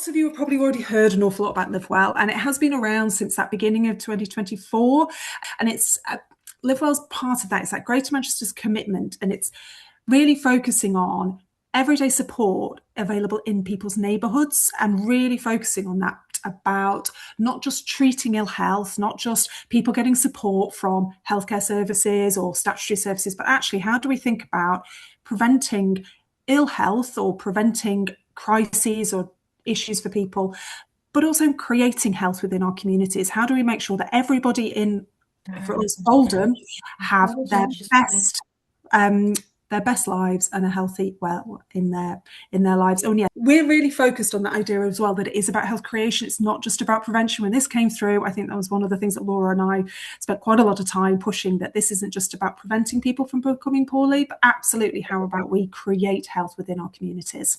Lots of you have probably already heard an awful lot about Live Well, and it has been around since that beginning of 2024. And it's Live Well's part of that. It's that Greater Manchester's commitment, and it's really focusing on everyday support available in people's neighbourhoods and really focusing on that about not just treating ill health, not just people getting support from healthcare services or statutory services, but actually how do we think about preventing ill health or preventing crises or issues for people, but also creating health within our communities. How do we make sure that everybody in, for us, Oldham, have their best lives and a healthy well in their lives? Oh yeah, we're really focused on that idea as well, that it is about health creation. It's not just about prevention. When this came through, I think that was one of the things that Laura and I spent quite a lot of time pushing, that this isn't just about preventing people from becoming poorly, but absolutely how about we create health within our communities,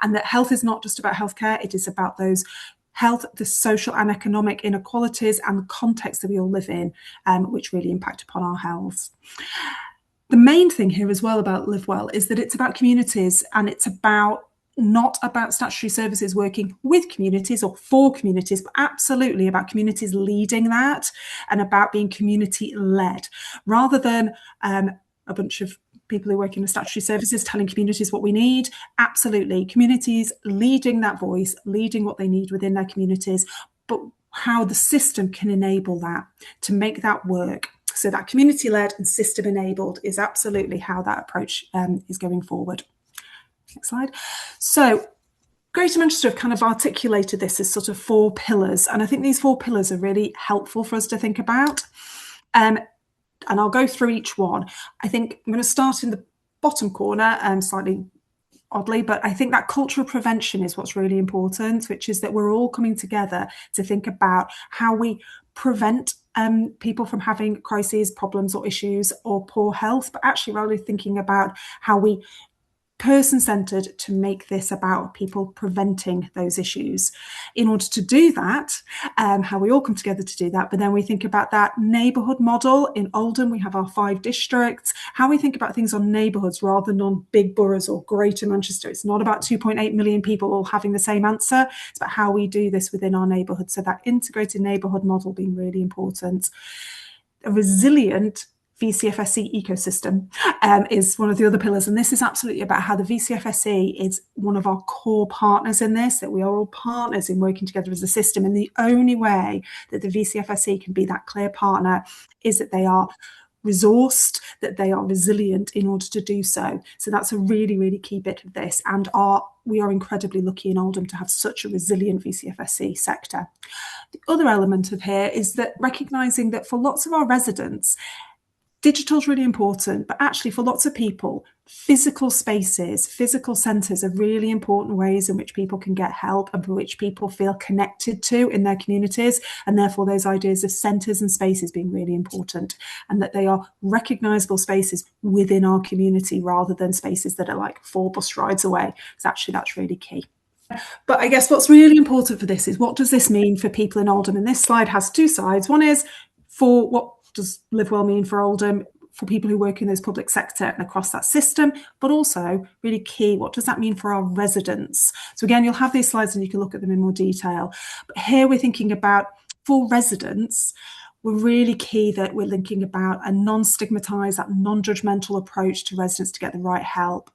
and that health is not just about healthcare. It is about those health, the social and economic inequalities and the context that we all live in, which really impact upon our health. The main thing here as well about Live Well is that it's about communities, and it's about not about statutory services working with communities or for communities, but absolutely about communities leading that and about being community led, rather than a bunch of people who work in the statutory services telling communities what we need. Absolutely, communities leading that voice, leading what they need within their communities, but how the system can enable that to make that work. So that community-led and system-enabled is absolutely how that approach is going forward. Next slide. So Greater Manchester have kind of articulated this as sort of 4 pillars, and I think these 4 pillars are really helpful for us to think about. And I'll go through each one. I think I'm going to start in the bottom corner, slightly oddly, but I think that culture of prevention is what's really important, which is that we're all coming together to think about how we prevent people from having crises, problems or issues or poor health, but actually really thinking about how we person-centered to make this about people preventing those issues. In order to do that, how we all come together to do that, but then we think about that neighbourhood model. In Oldham, we have our 5 districts, how we think about things on neighbourhoods rather than on big boroughs or Greater Manchester. It's not about 2.8 million people all having the same answer. It's about how we do this within our neighbourhood. So that integrated neighbourhood model being really important. A resilient VCFSE ecosystem is one of the other pillars, and this is absolutely about how the VCFSE is one of our core partners in this, that we are all partners in working together as a system, and the only way that the VCFSE can be that clear partner is that they are resourced, that they are resilient in order to do so. So that's a really, really key bit of this, and we are incredibly lucky in Oldham to have such a resilient VCFSE sector. The other element of here is that recognising that for lots of our residents, digital is really important, but actually for lots of people, physical spaces, physical centres are really important ways in which people can get help and for which people feel connected to in their communities, and therefore those ideas of centres and spaces being really important, and that they are recognisable spaces within our community rather than spaces that are like 4 bus rides away, because actually that's really key. But I guess what's really important for this is, what does this mean for people in Oldham? And this slide has 2 sides. One is for what does Live Well mean for Oldham, for people who work in this public sector and across that system, but also really key, what does that mean for our residents? So again, you'll have these slides and you can look at them in more detail. But here we're thinking about, for residents, we're really key that we're thinking about a non-stigmatised, that non-judgmental approach to residents to get the right help.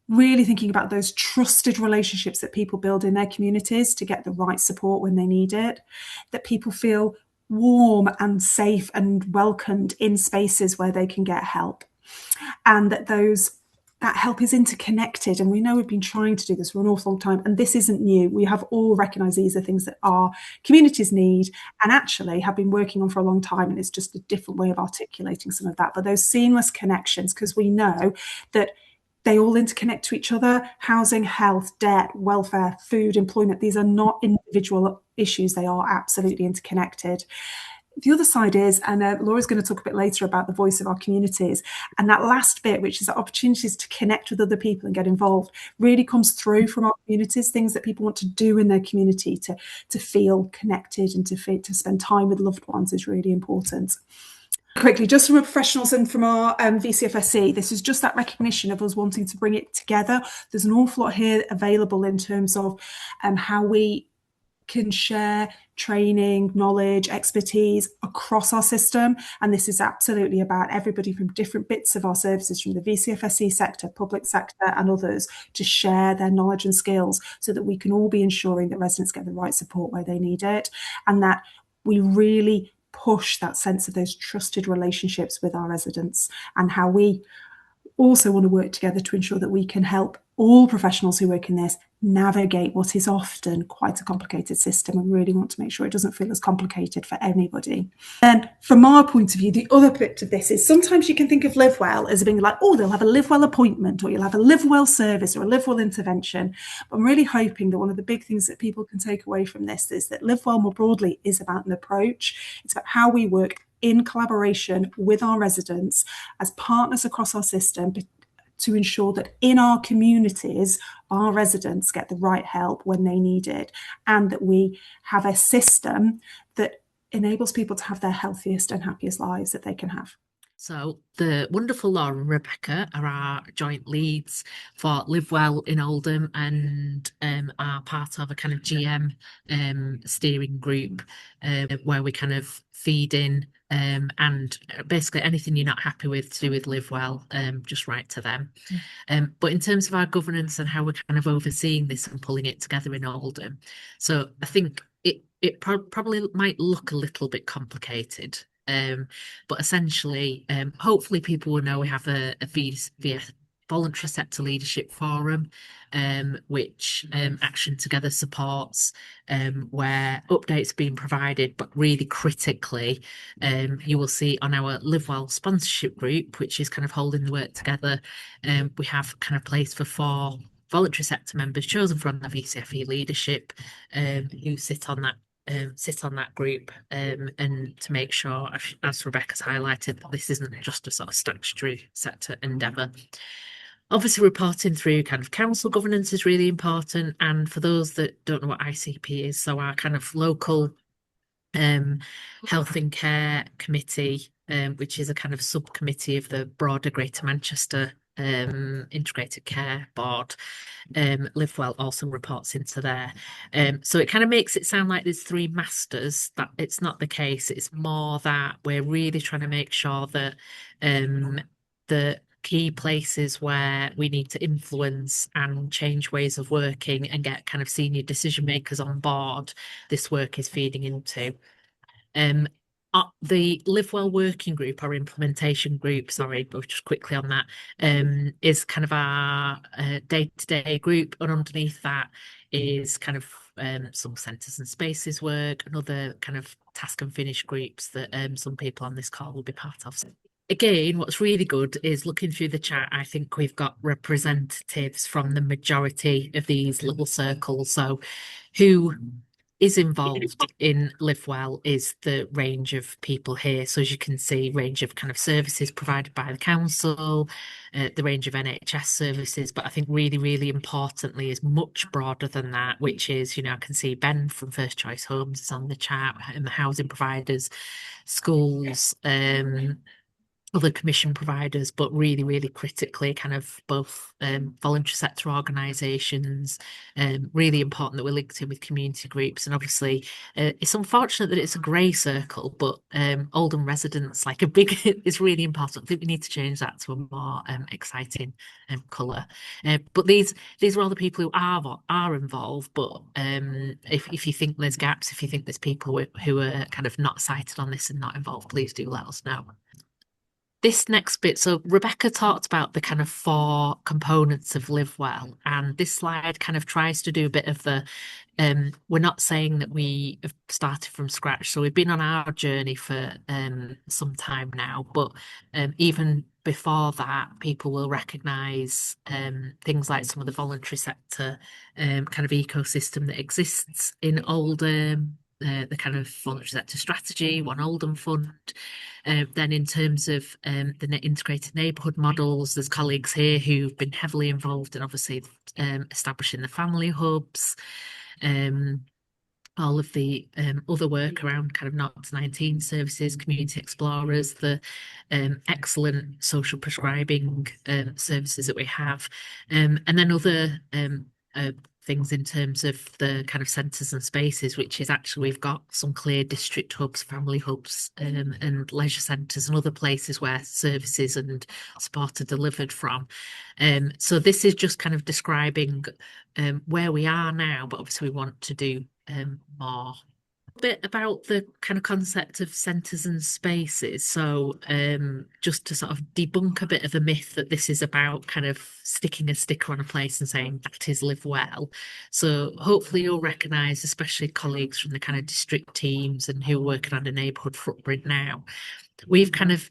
Really thinking about those trusted relationships that people build in their communities to get the right support when they need it, that people feel warm and safe and welcomed in spaces where they can get help, and that help is interconnected. And we know we've been trying to do this for an awful long time, and this isn't new. We have all recognised these are things that our communities need and actually have been working on for a long time, and it's just a different way of articulating some of that. But those seamless connections, because we know that they all interconnect to each other. Housing, health, debt, welfare, food, employment, these are not individual issues. They are absolutely interconnected. The other side is, and Laura's going to talk a bit later about the voice of our communities, and that last bit, which is the opportunities to connect with other people and get involved, really comes through from our communities, things that people want to do in their community to feel connected and to spend time with loved ones is really important. quickly, just from a professionals and from our VCFSC, this is just that recognition of us wanting to bring it together. There's an awful lot here available in terms of how we can share training, knowledge, expertise across our system. And this is absolutely about everybody from different bits of our services, from the VCFSC sector, public sector, and others, to share their knowledge and skills so that we can all be ensuring that residents get the right support where they need it, and that we really push that sense of those trusted relationships with our residents, and how we also want to work together to ensure that we can help all professionals who work in this navigate what is often quite a complicated system, and really want to make sure it doesn't feel as complicated for anybody. And from our point of view, the other bit of this is sometimes you can think of Live Well as being like, oh, they'll have a Live Well appointment, or you'll have a Live Well service, or a Live Well intervention. But I'm really hoping that one of the big things that people can take away from this is that Live Well more broadly is about an approach. It's about how we work in collaboration with our residents as partners across our system to ensure that in our communities, our residents get the right help when they need it, and that we have a system that enables people to have their healthiest and happiest lives that they can have. So the wonderful Laura and Rebecca are our joint leads for Live Well in Oldham, and are part of a kind of GM steering group where we kind of feed in and basically anything you're not happy with to do with Live Well, just write to them. But in terms of our governance and how we're kind of overseeing this and pulling it together in Oldham, so I think it probably might look a little bit complicated. But essentially, hopefully people will know we have a voluntary sector leadership forum, which Action Together supports, where updates are being provided, but really critically, you will see on our Live Well sponsorship group, which is kind of holding the work together, we have kind of place for 4 voluntary sector members chosen from the VCFE leadership, who sit on that group, and to make sure, as Rebecca's highlighted, that this isn't just a sort of statutory sector endeavour. Obviously, reporting through kind of council governance is really important, and for those that don't know what ICP is, so our kind of local health and care committee, which is a kind of subcommittee of the broader Greater Manchester Integrated Care Board. Live Well also reports into there. So it kind of makes it sound like there's 3 masters. That it's not the case. It's more that we're really trying to make sure that the key places where we need to influence and change ways of working and get kind of senior decision makers on board, this work is feeding into. The Live Well working group, or implementation group, sorry, but just quickly on that, is kind of our day-to-day group, and underneath that is kind of some centres and spaces work and other kind of task and finish groups that some people on this call will be part of. So again, what's really good is looking through the chat, I think we've got representatives from the majority of these little circles. So who is involved in Live Well is the range of people here. So as you can see, range of kind of services provided by the council, the range of NHS services, but I think really, really importantly is much broader than that, which is, you know, I can see Ben from First Choice Homes is on the chat, and the housing providers, schools, other commission providers, but really, really critically, kind of both voluntary sector organisations. Really important that we're linked in with community groups, and obviously it's unfortunate that it's a grey circle, but Oldham residents, like a big, is really important. I think we need to change that to a more exciting colour. But these are all the people who are involved. But if you think there's gaps, if you think there's people who are kind of not cited on this and not involved, please do let us know. This next bit, so Rebecca talked about the kind of 4 components of Live Well, and this slide kind of tries to do a bit of the, we're not saying that we have started from scratch, so we've been on our journey for some time now, but even before that, people will recognise things like some of the voluntary sector kind of ecosystem that exists in Oldham, the kind of voluntary sector strategy, One Oldham Fund. Then in terms of the integrated neighbourhood models, there's colleagues here who've been heavily involved in obviously establishing the family hubs. all of the other work around kind of 0 to 19 services, community explorers, the excellent social prescribing services that we have, and then other things in terms of the kind of centres and spaces, which is actually we've got some clear district hubs, family hubs, and leisure centres and other places where services and support are delivered from. So this is just kind of describing where we are now, but obviously we want to do more. A bit about the kind of concept of centres and spaces. So just to sort of debunk a bit of a myth that this is about kind of sticking a sticker on a place and saying that is live well. So hopefully you'll recognise, especially colleagues from the kind of district teams and who are working on a neighbourhood footprint now, we've kind of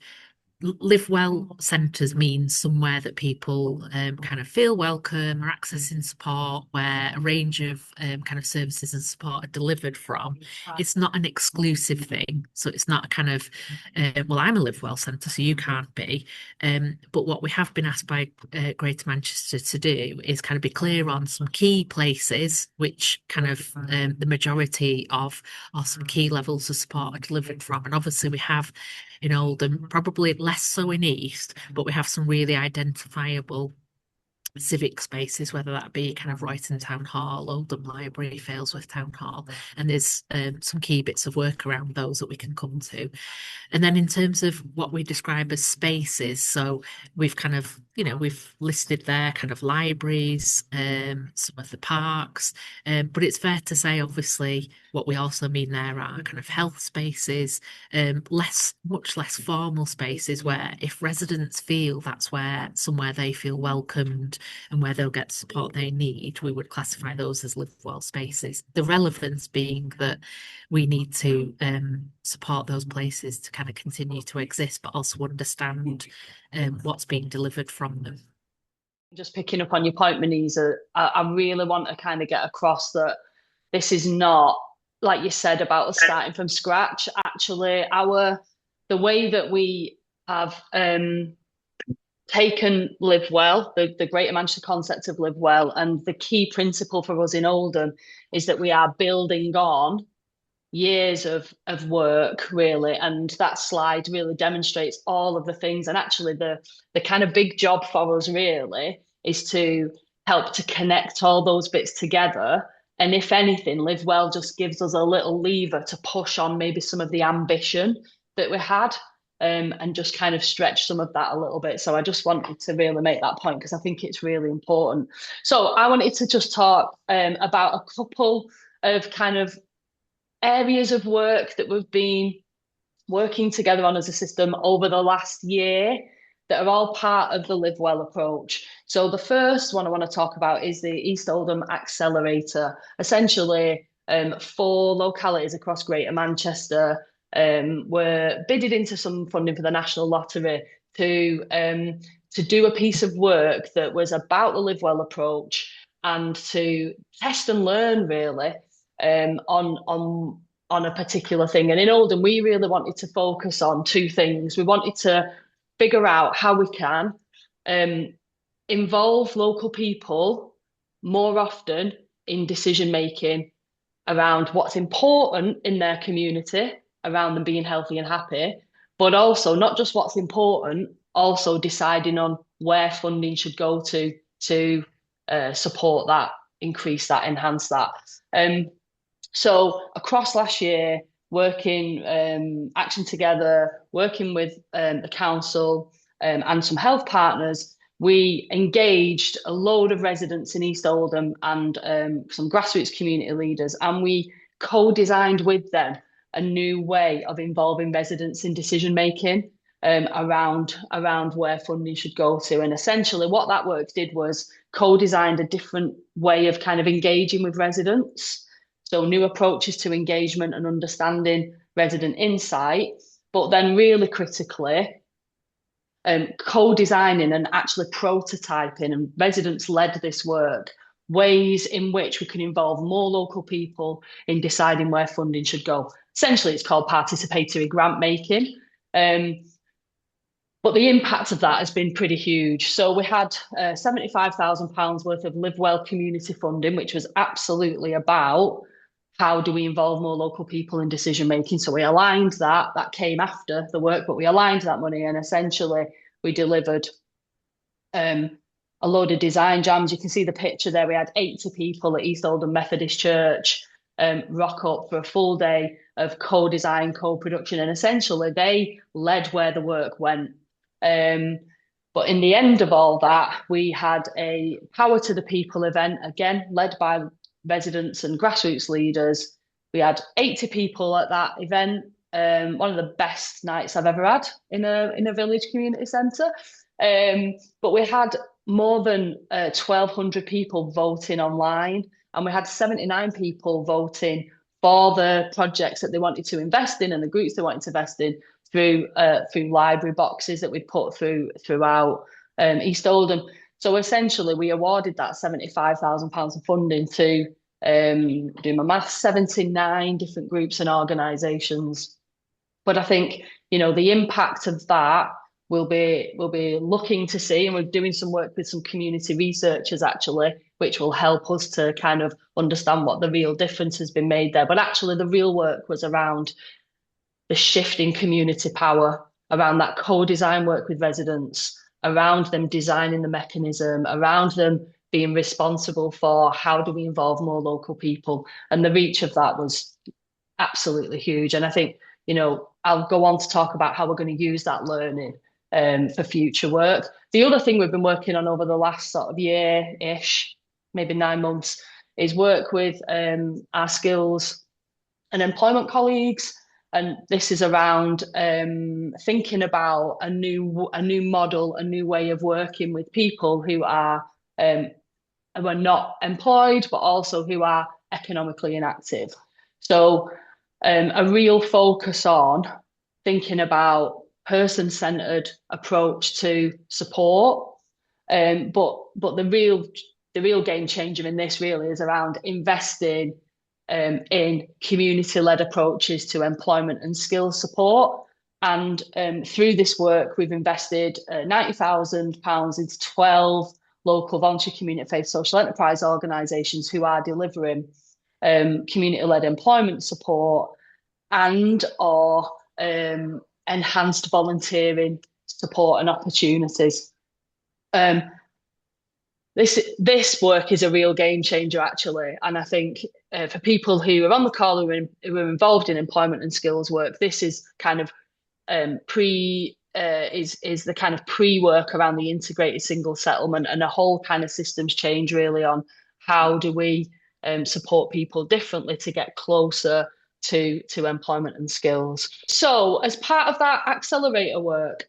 live well centres means somewhere that people kind of feel welcome or accessing support, where a range of kind of services and support are delivered from. It's not an exclusive thing, so it's not a kind of well, I'm a live well centre, so you can't be. But what we have been asked by Greater Manchester to do is kind of be clear on some key places which kind of the majority of or some key levels of support are delivered from. And obviously we have in Oldham, probably less so in East, but we have some really identifiable civic spaces, whether that be kind of Royton Town Hall, Oldham Library, Failsworth Town Hall, and there's some key bits of work around those that we can come to. And then in terms of what we describe as spaces, so we've kind of, we've listed there kind of libraries, some of the parks, but it's fair to say, obviously, what we also mean there are kind of health spaces, much less formal spaces where if residents feel that's where somewhere they feel welcomed and where they'll get the support they need, we would classify those as live well spaces. The relevance being that we need to support those places to kind of continue to exist, but also understand what's being delivered from them. Just picking up on your point, Manisa, I really want to kind of get across that this is not, like you said, about us starting from scratch. Actually, the way that we have taken live well, the Greater Manchester concept of live well, and the key principle for us in Oldham is that we are building on years of work, really, and that slide really demonstrates all of the things. And actually the kind of big job for us really is to help to connect all those bits together. And if anything, live well just gives us a little lever to push on maybe some of the ambition that we had, and just kind of stretch some of that a little bit. So I just wanted to really make that point because I think it's really important. So I wanted to just talk about a couple of kind of areas of work that we've been working together on as a system over the last year that are all part of the Live Well approach. So the first one I want to talk about is the East Oldham Accelerator. Essentially, 4 localities across Greater Manchester were bidded into some funding for the National Lottery to do a piece of work that was about the Live Well approach and to test and learn really on a particular thing. And in Oldham, we really wanted to focus on 2 things. We wanted to figure out how we can involve local people more often in decision making around what's important in their community, around them being healthy and happy, but also not just what's important, also deciding on where funding should go to support that, increase that, enhance that. So across last year, working Action Together, working with the council and some health partners, we engaged a load of residents in East Oldham and some grassroots community leaders, and we co-designed with them a new way of involving residents in decision making around where funding should go to. And essentially what that work did was co-designed a different way of kind of engaging with residents. So new approaches to engagement and understanding resident insight, but then really critically, co-designing and actually prototyping, and residents led this work, ways in which we can involve more local people in deciding where funding should go. Essentially, it's called participatory grant making. But the impact of that has been pretty huge. So we had £75,000 worth of Live Well community funding, which was absolutely about how do we involve more local people in decision making? So we aligned that. That came after the work, but we aligned that money, and essentially we delivered a load of design jams. You can see the picture there. We had 80 people at East Oldham Methodist Church rock up for a full day of co-design, co-production, and essentially they led where the work went. But in the end of all that, we had a Power to the People event, again, led by residents and grassroots leaders. We had 80 people at that event. One of the best nights I've ever had in a village community centre. But we had more than 1,200 people voting online, and we had 79 people voting for the projects that they wanted to invest in and the groups they wanted to invest in through library boxes that we put throughout East Oldham. So essentially, we awarded that £75,000 of funding to, doing my maths, 79 different groups and organisations. But I think, you know, the impact of that we'll be looking to see, and we're doing some work with some community researchers actually, which will help us to kind of understand what the real difference has been made there. But actually, the real work was around the shift in community power, around that co-design work with residents, around them designing the mechanism, around them being responsible for how do we involve more local people. And the reach of that was absolutely huge. And I think, you know, I'll go on to talk about how we're going to use that learning for future work. The other thing we've been working on over the last sort of year-ish, maybe 9 months, is work with our skills and employment colleagues. And this is around thinking about a new model, a new way of working with people who are not employed, but also who are economically inactive. So a real focus on thinking about person-centered approach to support. But the real game changer in this really is around investing in community-led approaches to employment and skills support. And through this work, we've invested £90,000 into 12 local volunteer community faith social enterprise organisations who are delivering community-led employment support and or enhanced volunteering support and opportunities. This work is a real game changer, actually. And I think for people who are on the call who are involved in employment and skills work, this is kind of is the kind of pre-work around the integrated single settlement and a whole kind of systems change really on how do we support people differently to get closer to employment and skills. So as part of that accelerator work,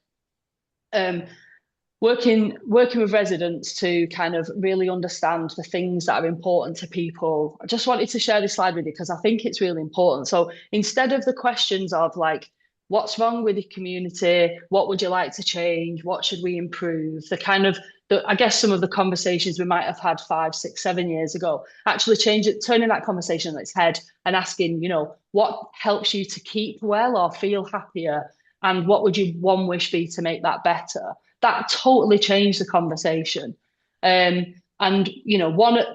working with residents to kind of really understand the things that are important to people. I just wanted to share this slide with you because I think it's really important. So instead of the questions of like, what's wrong with the community? What would you like to change? What should we improve? I guess some of the conversations we might have had 5, 6, 7 years ago, actually turning that conversation on its head and asking, you know, what helps you to keep well or feel happier? And what would one wish be to make that better? That totally changed the conversation. And, you know, one of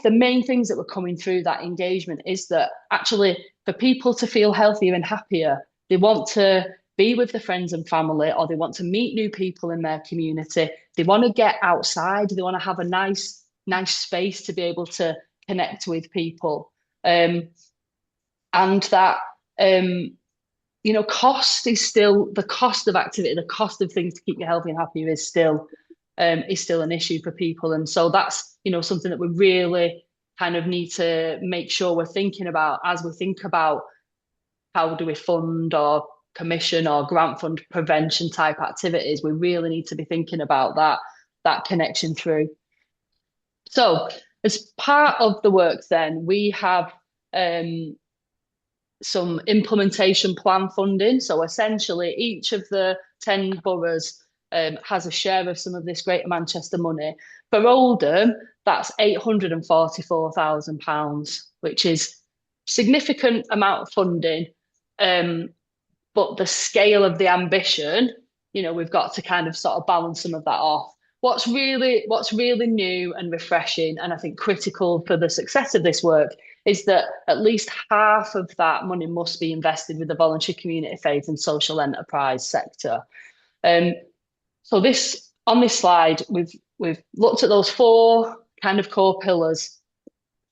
the main things that were coming through that engagement is that actually for people to feel healthier and happier, they want to be with their friends and family, or they want to meet new people in their community. They want to get outside. They want to have a nice space to be able to connect with people. And that, you know, cost is still the cost of activity, the cost of things to keep you healthy and happy is still an issue for people. And so that's, you know, something that we really kind of need to make sure we're thinking about as we think about how do we fund or commission or grant fund prevention type activities. We really need to be thinking about that connection through. So as part of the work then, we have some implementation plan funding. So essentially each of the 10 boroughs has a share of some of this Greater Manchester money. For Oldham, that's £844,000, which is significant amount of funding. But the scale of the ambition, you know, we've got to kind of sort of balance some of that off. what's really new and refreshing, and I think critical for the success of this work, is that at least half of that money must be invested with the voluntary community faith and social enterprise sector. So on this slide, we've looked at those 4 kind of core pillars,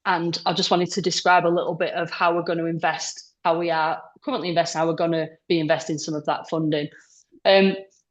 and I just wanted to describe a little bit of how we're going to invest, how we are currently investing, how we're going to be investing some of that funding.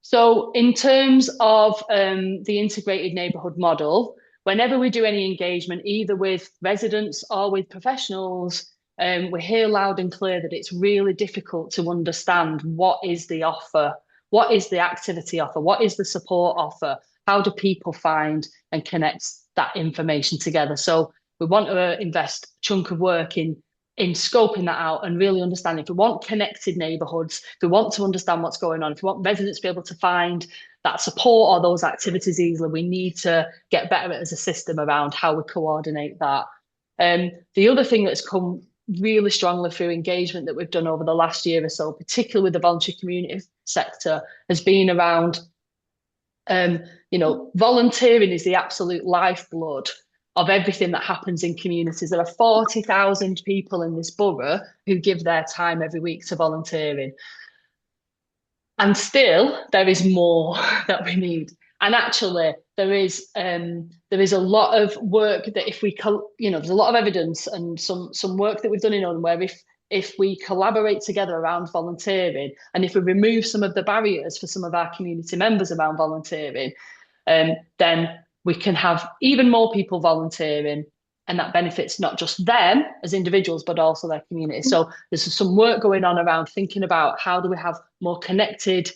So in terms of the integrated neighbourhood model, whenever we do any engagement, either with residents or with professionals, we hear loud and clear that it's really difficult to understand what is the offer, what is the activity offer, what is the support offer, how do people find and connect that information together. So we want to invest a chunk of work in scoping that out and really understanding. If we want connected neighbourhoods, if we want to understand what's going on, if we want residents to be able to find that support or those activities easily, we need to get better as a system around how we coordinate that. The other thing that's come really strongly through engagement that we've done over the last year or so, particularly with the voluntary community sector, has been around, volunteering is the absolute lifeblood of everything that happens in communities. There are 40,000 people in this borough who give their time every week to volunteering. And still, there is more that we need. And actually, there is a lot of work that there's a lot of evidence and some work that we've done in Oldham where if we collaborate together around volunteering, and if we remove some of the barriers for some of our community members around volunteering, then we can have even more people volunteering, and that benefits not just them as individuals, but also their community. So there's some work going on around thinking about how do we have more connected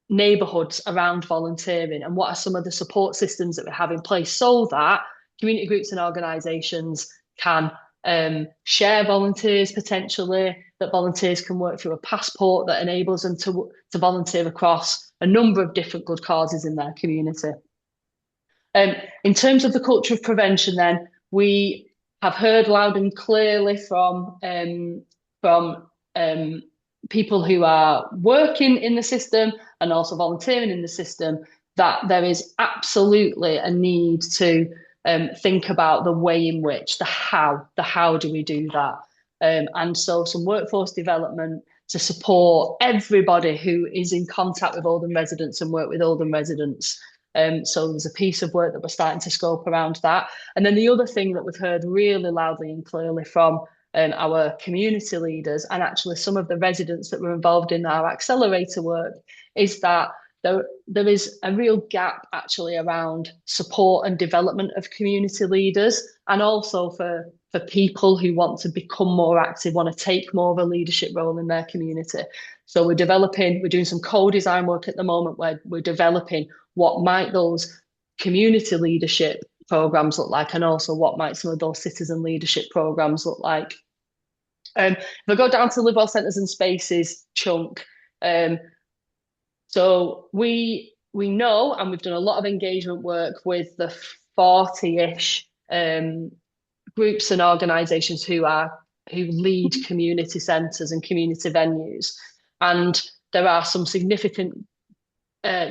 neighbourhoods around volunteering, and what are some of the support systems that we have in place so that community groups and organisations can share volunteers potentially, that volunteers can work through a passport that enables them to volunteer across a number of different good causes in their community. In terms of the culture of prevention, then, we have heard loud and clearly from people who are working in the system and also volunteering in the system that there is absolutely a need to think about the way in which, the how do we do that? And so some workforce development to support everybody who is in contact with Oldham residents and work with Oldham residents. So there's a piece of work that we're starting to scope around that. And then the other thing that we've heard really loudly and clearly from our community leaders and actually some of the residents that were involved in our accelerator work is that there is a real gap actually around support and development of community leaders, and also for people who want to become more active, want to take more of a leadership role in their community. So we're doing some co-design work at the moment where we're developing what might those community leadership programs look like, and also what might some of those citizen leadership programs look like. If I go down to Live Well Centres and Spaces chunk, so we know, and we've done a lot of engagement work with the 40-ish groups and organisations who lead community centres and community venues, and there are some significant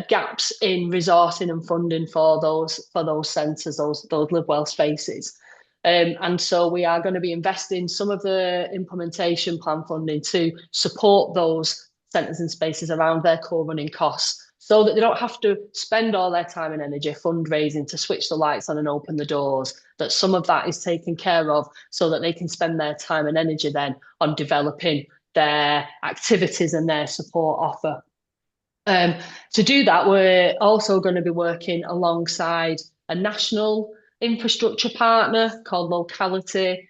gaps in resourcing and funding for those centres, those Live Well spaces. And so we are going to be investing some of the implementation plan funding to support those centres and spaces around their core running costs, so that they don't have to spend all their time and energy fundraising to switch the lights on and open the doors, that some of that is taken care of so that they can spend their time and energy then on developing their activities and their support offer. To do that, we're also going to be working alongside a national infrastructure partner called Locality.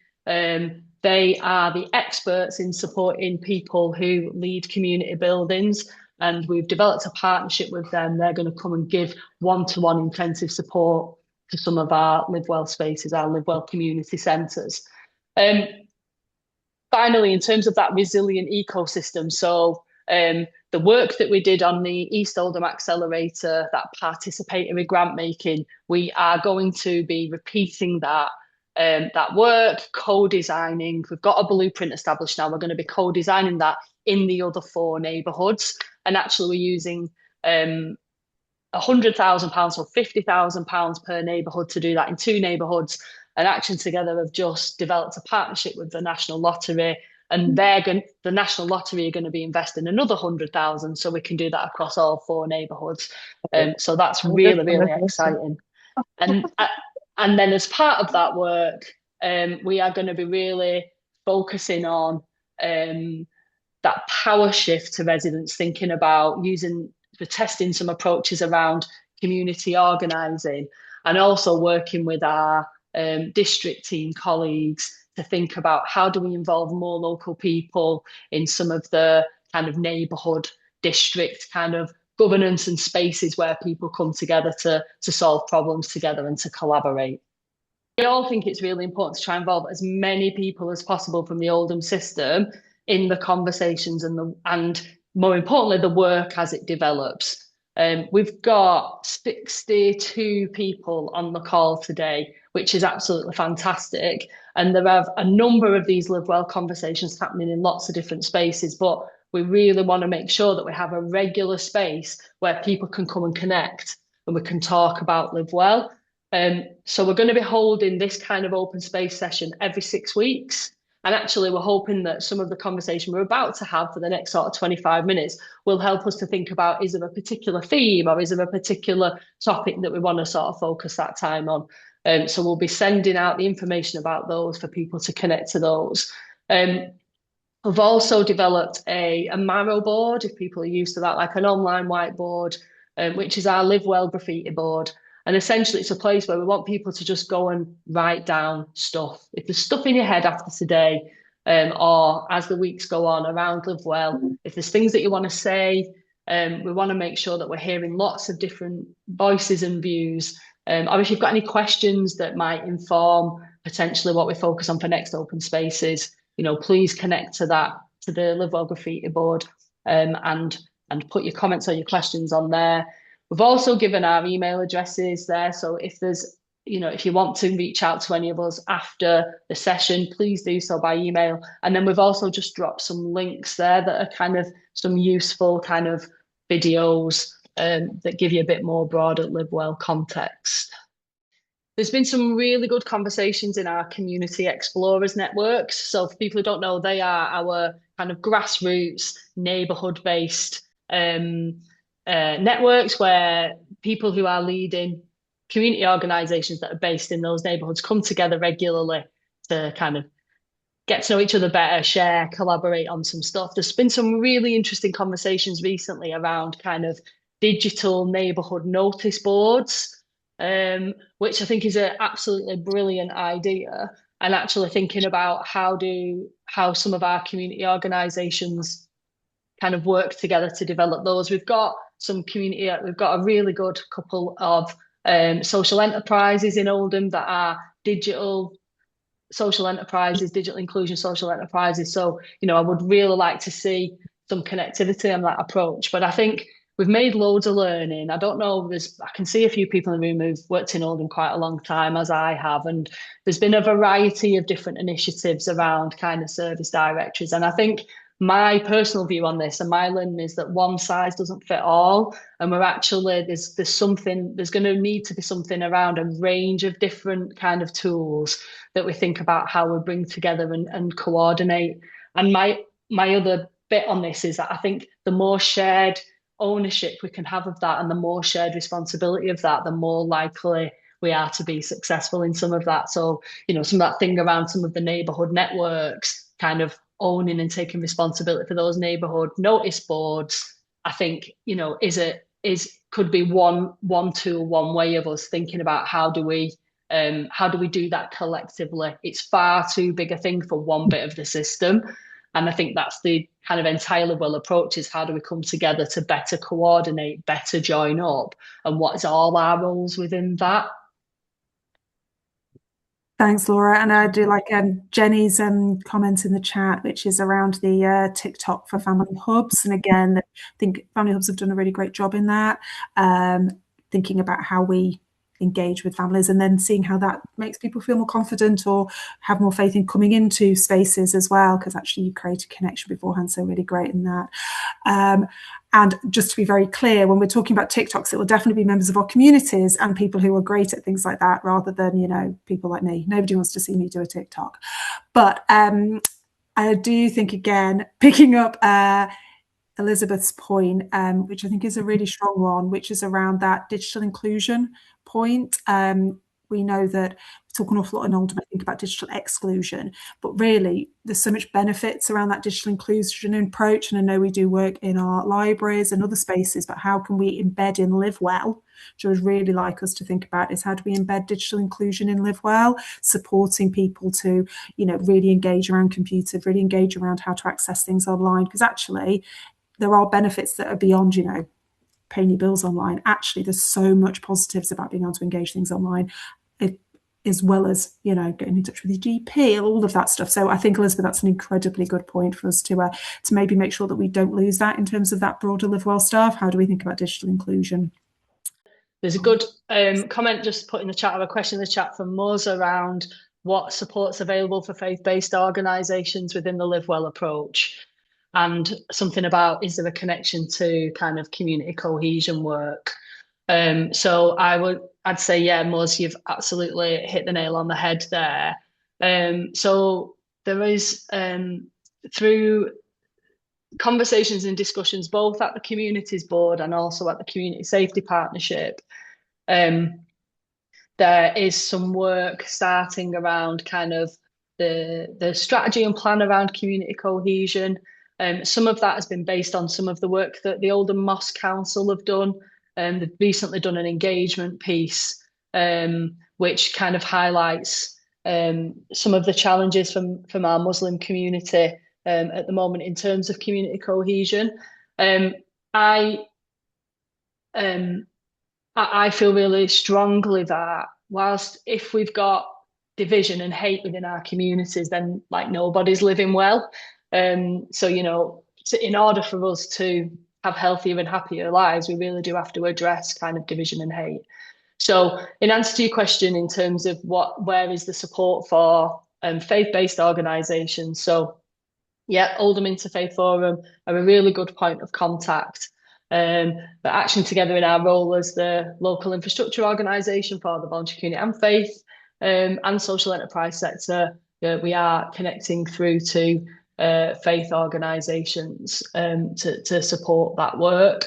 They are the experts in supporting people who lead community buildings, and we've developed a partnership with them. They're going to come and give one-to-one intensive support to some of our Live Well spaces, our Live Well community centres. Finally, in terms of that resilient ecosystem, so the work that we did on the East Oldham Accelerator, that participatory grant making, we are going to be repeating that work, co-designing. We've got a blueprint established now. We're going to be co-designing that in the other 4 neighbourhoods. And actually we're using a £100,000 or £50,000 per neighbourhood to do that in 2 neighbourhoods. And Action Together have just developed a partnership with the National Lottery, and the National Lottery are going to be investing another 100,000, so we can do that across all 4 neighbourhoods. So that's really, really exciting. And then as part of that work, we are going to be really focusing on that power shift to residents, thinking about testing some approaches around community organising, and also working with our district team colleagues to think about how do we involve more local people in some of the kind of neighbourhood district kind of governance and spaces where people come together to solve problems together and to collaborate. We all think it's really important to try and involve as many people as possible from the Oldham system in the conversations and more importantly, the work as it develops. We've got 62 people on the call today, which is absolutely fantastic. And there are a number of these Live Well conversations happening in lots of different spaces, but we really want to make sure that we have a regular space where people can come and connect and we can talk about Live Well. So we're going to be holding this kind of open space session every 6 weeks. And actually, we're hoping that some of the conversation we're about to have for the next sort of 25 minutes will help us to think about, is there a particular theme or is there a particular topic that we want to sort of focus that time on? So we'll be sending out the information about those for people to connect to those. We've also developed a Marrow board, if people are used to that, like an online whiteboard, which is our Live Well graffiti board. And essentially, it's a place where we want people to just go and write down stuff. If there's stuff in your head after today, or as the weeks go on around Live Well, if there's things that you want to say, we want to make sure that we're hearing lots of different voices and views. Or if you've got any questions that might inform potentially what we focus on for next open spaces, please connect to the Live Well graffiti board, and put your comments or your questions on there. We've also given our email addresses there. So if you want to reach out to any of us after the session, please do so by email. And then we've also just dropped some links there that are kind of some useful kind of videos that give you a bit more broader Live Well context. There's been some really good conversations in our Community Explorers networks. So for people who don't know, they are our kind of grassroots, neighbourhood-based networks where people who are leading community organisations that are based in those neighbourhoods come together regularly to kind of get to know each other better, share, collaborate on some stuff. There's been some really interesting conversations recently around kind of digital neighbourhood notice boards, which I think is an absolutely brilliant idea. And actually thinking about how some of our community organisations kind of work together to develop those. We've got a really good couple of social enterprises in Oldham that are digital social enterprises, digital inclusion social enterprises. So, I would really like to see some connectivity on that approach. But I think we've made loads of learning. I don't know, I can see a few people in the room who've worked in Oldham quite a long time, as I have, and there's been a variety of different initiatives around kind of service directories. And I think my personal view on this and my learning is that one size doesn't fit all. And we're actually, there's going to need to be something around a range of different kind of tools that we think about how we bring together and coordinate. And my other bit on this is that I think the more shared ownership we can have of that and the more shared responsibility of that, the more likely we are to be successful in some of that. So, some of that thing around some of the neighbourhood networks, kind of owning and taking responsibility for those neighbourhood notice boards, I think, could be one tool, one way of us thinking about how do we do that collectively. It's far too big a thing for one bit of the system. And I think that's the kind of entirely well approach, is how do we come together to better coordinate, better join up, and what is all our roles within that. Thanks, Laura. And I do like Jenny's comment in the chat, which is around the TikTok for family hubs. And again, I think family hubs have done a really great job in that, thinking about how we engage with families, and then seeing how that makes people feel more confident or have more faith in coming into spaces as well, because actually you create a connection beforehand. So really great in that. And just to be very clear, when we're talking about TikToks, it will definitely be members of our communities and people who are great at things like that, rather than, you know, people like me. Nobody wants to see me do a TikTok. But I do think, again, picking up Elizabeth's point, which I think is a really strong one, which is around that digital inclusion point. We know that we talk an awful lot in Oldham, I think, about digital exclusion, but really there's so much benefits around that digital inclusion approach. And I know we do work in our libraries and other spaces, but how can we embed in Live Well? Which I would really like us to think about is, how do we embed digital inclusion in Live Well, supporting people to, you know, really engage around computers, really engage around how to access things online, because actually there are benefits that are beyond, you know, paying your bills online. Actually, there's so much positives about being able to engage things online, as well as, you know, getting in touch with your GP, all of that stuff. So I think, Elizabeth, that's an incredibly good point for us to maybe make sure that we don't lose that in terms of that broader Live Well stuff. How do we think about digital inclusion? There's a good comment just put in the chat, or a question in the chat from Moz around what support's available for faith-based organisations within the Live Well approach. And something about, is there a connection to kind of community cohesion work? So I'd say, yeah, Moz, you've absolutely hit the nail on the head there. So there is, through conversations and discussions, both at the Communities Board and also at the Community Safety Partnership, there is some work starting around kind of the strategy and plan around community cohesion. Some of that has been based on some of the work that the Oldham Mosque Council have done. They've recently done an engagement piece, which kind of highlights some of the challenges from our Muslim community at the moment in terms of community cohesion. I feel really strongly that whilst if we've got division and hate within our communities, then like nobody's living well. So, you know, in order for us to have healthier and happier lives, we really do have to address kind of division and hate. So in answer to your question in terms of where is the support for faith-based organisations? So yeah, Oldham Interfaith Forum are a really good point of contact. But Action Together, in our role as the local infrastructure organisation for the voluntary community and faith and social enterprise sector, we are connecting through to faith organisations to support that work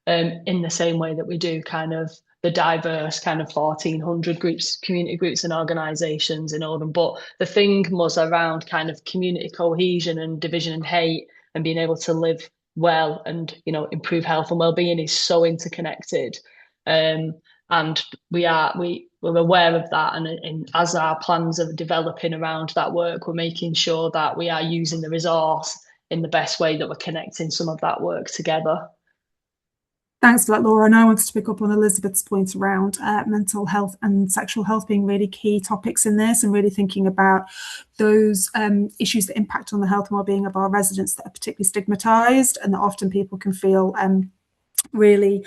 in the same way that we do kind of the diverse kind of 1,400 groups, community groups and organisations in Oldham. But the thing was around kind of community cohesion and division and hate and being able to live well and, you know, improve health and well-being is so interconnected. And we're aware of that. And as our plans are developing around that work, we're making sure that we are using the resource in the best way, that we're connecting some of that work together. Thanks for that, Laura. And I wanted to pick up on Elizabeth's point around mental health and sexual health being really key topics in this, and really thinking about those issues that impact on the health and well-being of our residents that are particularly stigmatised, and that often people can feel really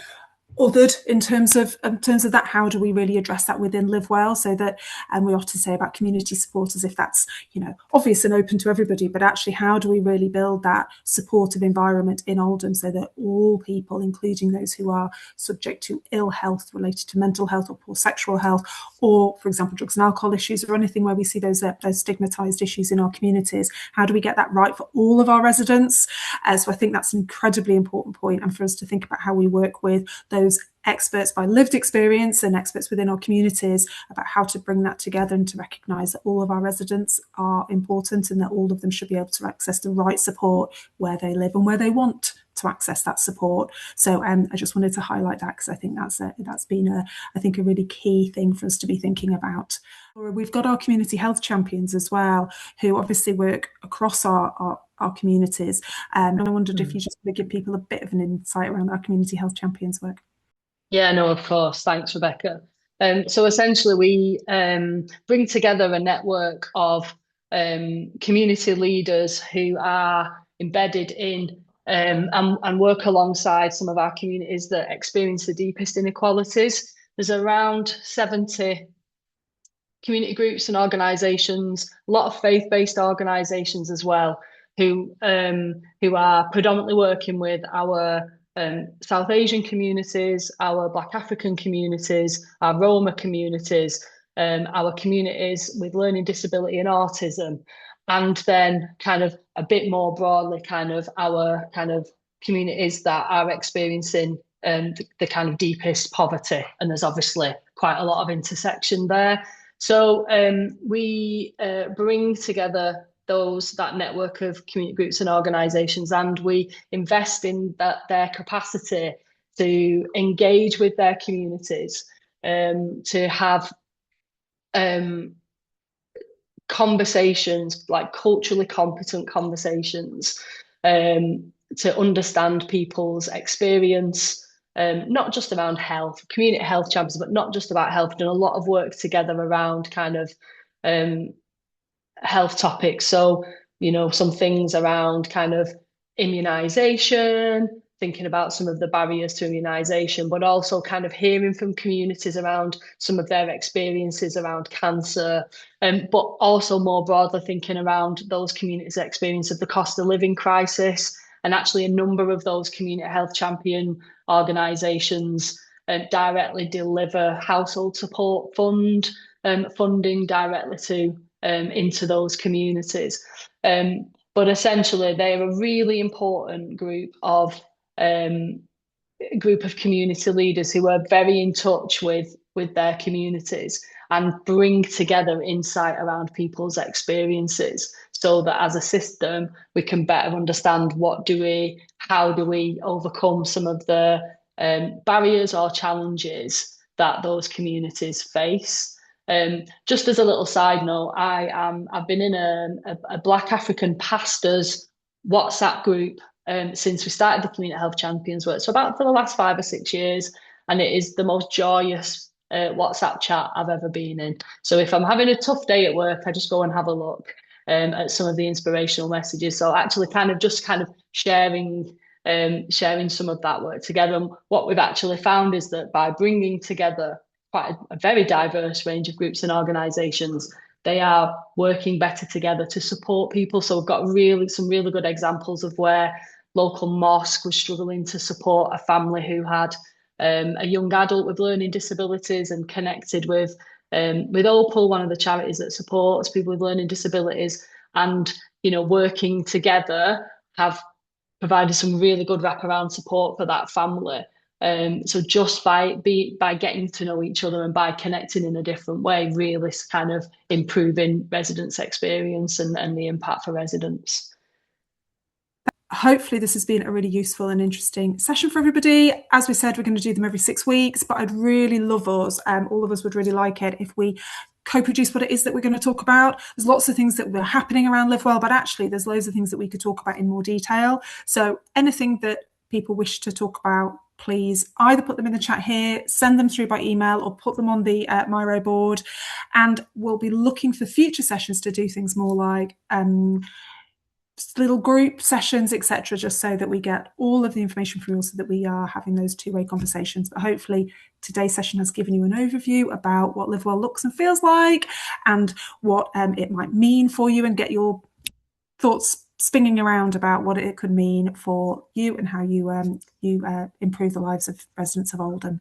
othered in terms of that. How do we really address that within Live Well, so that, and we often say about community support as if that's, you know, obvious and open to everybody, but actually how do we really build that supportive environment in Oldham so that all people, including those who are subject to ill health related to mental health or poor sexual health, or for example drugs and alcohol issues, or anything where we see those stigmatized issues in our communities, how do we get that right for all of our residents? So I think that's an incredibly important point, and for us to think about how we work with those experts by lived experience and experts within our communities about how to bring that together, and to recognise that all of our residents are important and that all of them should be able to access the right support where they live and where they want to access that support. So I just wanted to highlight that, because I think that's been a really key thing for us to be thinking about. We've got our community health champions as well, who obviously work across our communities. And I wondered if you just want to give people a bit of an insight around our community health champions work. Yeah, no, of course. Thanks, Rebecca. So essentially we bring together a network of community leaders who are embedded in and work alongside some of our communities that experience the deepest inequalities. there's around 70 community groups and organisations, a lot of faith-based organisations as well, who are predominantly working with our South Asian communities, our Black African communities, our Roma communities, our communities with learning disability and autism, and then kind of a bit more broadly, kind of our kind of communities that are experiencing the kind of deepest poverty. And there's obviously quite a lot of intersection there. So we bring together that network of community groups and organisations, and we invest in their capacity to engage with their communities, to have conversations, like culturally competent conversations, to understand people's experience, not just around health, community health champions, but not just about health. We've done a lot of work together around kind of health topics. So, you know, some things around kind of immunisation, thinking about some of the barriers to immunisation, but also kind of hearing from communities around some of their experiences around cancer, but also more broadly thinking around those communities' experience of the cost of living crisis. And actually a number of those community health champion organisations directly deliver household support funding directly to into those communities. But essentially, they're a really important group of community leaders who are very in touch with their communities and bring together insight around people's experiences, so that as a system we can better understand how do we overcome some of the barriers or challenges that those communities face. Just as a little side note, I've been in a Black African pastors WhatsApp group since we started the Community Health Champions work, so about for the last 5 or 6 years, and it is the most joyous WhatsApp chat I've ever been in. So if I'm having a tough day at work, I just go and have a look at some of the inspirational messages. So actually kind of sharing some of that work together. And what we've actually found is that by bringing together quite a very diverse range of groups and organisations, they are working better together to support people. So we've got some really good examples of where local mosque was struggling to support a family who had a young adult with learning disabilities, and connected with Opal, one of the charities that supports people with learning disabilities, and, you know, working together have provided some really good wraparound support for that family. So just by getting to know each other and by connecting in a different way, really kind of improving residents' experience and the impact for residents. Hopefully this has been a really useful and interesting session for everybody. As we said, we're going to do them every 6 weeks, but I'd really love us, all of us would really like it if we co-produce what it is that we're going to talk about. There's lots of things that were happening around Live Well, but actually there's loads of things that we could talk about in more detail. So anything that people wish to talk about, please either put them in the chat here, send them through by email, or put them on the Miro board. And we'll be looking for future sessions to do things more like little group sessions, etc., just so that we get all of the information from you, so that we are having those two-way conversations. But hopefully today's session has given you an overview about what Live Well looks and feels like, and what it might mean for you, and get your thoughts spinning around about what it could mean for you and how you improve the lives of residents of Oldham.